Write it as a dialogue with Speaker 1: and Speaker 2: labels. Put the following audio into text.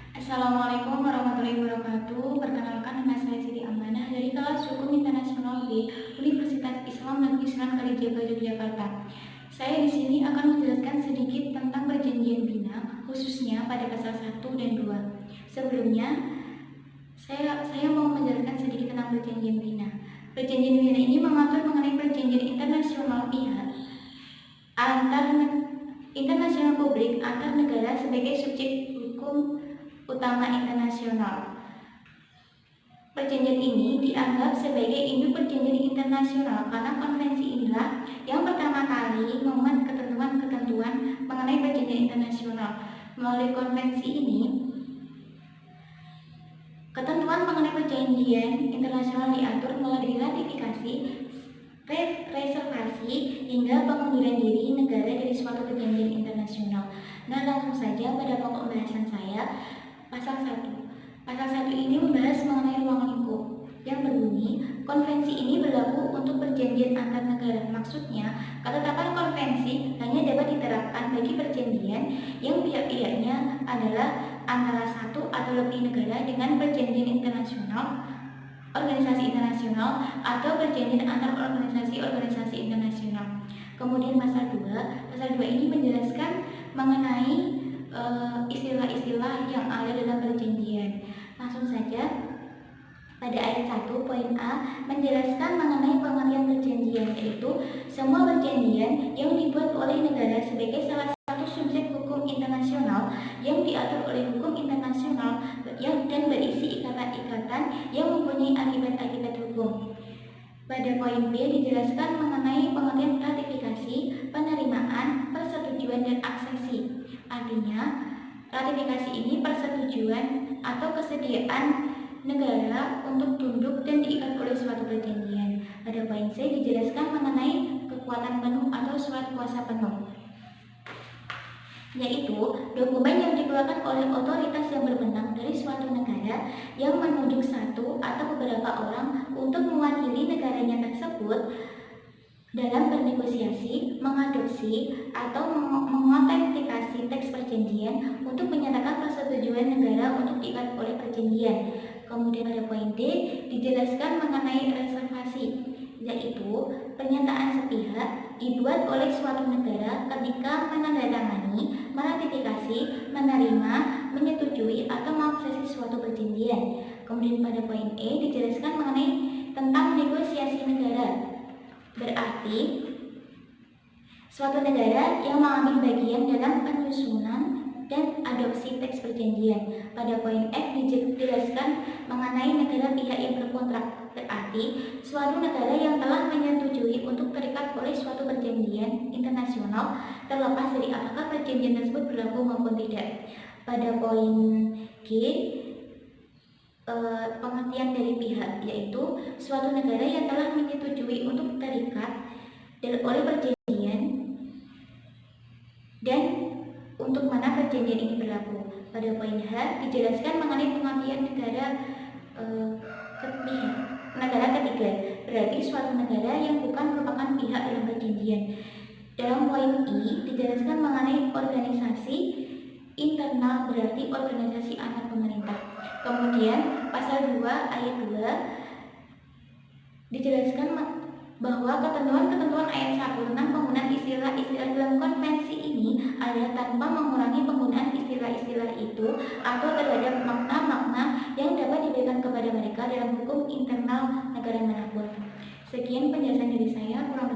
Speaker 1: Assalamualaikum warahmatullahi wabarakatuh. Perkenalkan, nama saya Siti Amanah dari kelas Hukum Internasional B Universitas Islam Negeri Sunan Kalijaga Yogyakarta. Saya di sini akan menjelaskan sedikit tentang perjanjian bina, khususnya pada pasal 1 dan 2. Sebelumnya, saya mau menjelaskan sedikit tentang perjanjian bina. Perjanjian bina ini mengatur mengenai perjanjian internasional pihak antar internasional publik antar negara sebagai subjek hukum utama internasional. Perjanjian ini dianggap sebagai induk perjanjian internasional karena konvensi inilah yang pertama kali memuat ketentuan-ketentuan mengenai perjanjian internasional. Melalui konvensi ini, ketentuan mengenai perjanjian internasional diatur melalui ratifikasi, reservasi, hingga pengunduran diri negara dari suatu perjanjian internasional. Nah, langsung saja pada pokok pembahasan saya. Pasal 1. Pasal 1 ini membahas mengenai ruang lingkup yang berbunyi, konvensi ini berlaku untuk perjanjian antar negara. Maksudnya, ketetapan konvensi hanya dapat diterapkan bagi perjanjian yang pihak-pihaknya adalah antara satu atau lebih negara dengan perjanjian internasional, organisasi internasional, atau perjanjian antar organisasi-organisasi internasional. Kemudian pasal 2 ini menjelaskan mengenai istilah-istilah yang ada dalam perjanjian. Langsung saja, pada ayat 1 poin A menjelaskan mengenai pengertian perjanjian, yaitu semua perjanjian yang dibuat oleh negara sebagai salah satu subjek hukum internasional yang diatur oleh hukum internasional dan berisi ikatan-ikatan yang mempunyai akibat-akibat hukum. Pada poin B dijelaskan mengenai pengertian ratifikasi, penerimaan, persetujuan, dan aksesi. Artinya, ratifikasi ini persetujuan atau kesediaan negara untuk tunduk dan diikat oleh suatu perjanjian. Pada poin C dijelaskan mengenai kekuatan penuh atau surat kuasa penuh, yaitu dokumen yang dikeluarkan oleh otoritas yang berwenang dari suatu negara yang menunjuk satu atau beberapa orang untuk mewakili negaranya tersebut dalam bernegosiasi, mengadopsi, atau mengotentikasi teks perjanjian untuk menyatakan persetujuan negara untuk diikat oleh perjanjian. Kemudian pada poin D dijelaskan mengenai reservasi, yaitu pernyataan sepihak dibuat oleh suatu negara ketika menandatangani, meratifikasi, menerima, menyetujui, atau mengaksesi suatu perjanjian. Kemudian pada poin E dijelaskan mengenai tentang negosiasi negara. Berarti suatu negara yang mengambil bagian dalam penyusunan dan adopsi teks perjanjian. Pada poin F dijelaskan mengenai negara pihak yang berkontrak. Berarti suatu negara yang telah menyetujui untuk terikat oleh suatu perjanjian internasional terlepas dari apakah perjanjian tersebut berlaku maupun tidak. Pada poin G pengertian dari pihak, yaitu suatu negara yang telah menyetujui untuk terikat oleh perjanjian dan untuk mana perjanjian ini berlaku. Pada poin H dijelaskan mengenai pengertian negara ketiga, berarti suatu negara yang bukan merupakan pihak dalam perjanjian. Dalam poin I dijelaskan mengenai organisasi internal, berarti organisasi antar pemerintah. Kemudian pasal 2 ayat 2 dijelaskan bahwa ketentuan-ketentuan ayat 1 tentang penggunaan istilah-istilah dalam konvensi ini adalah tanpa mengurangi penggunaan istilah-istilah itu atau terhadap makna-makna yang dapat diberikan kepada mereka dalam hukum internal negara manapun. Sekian penjelasan dari saya, kurang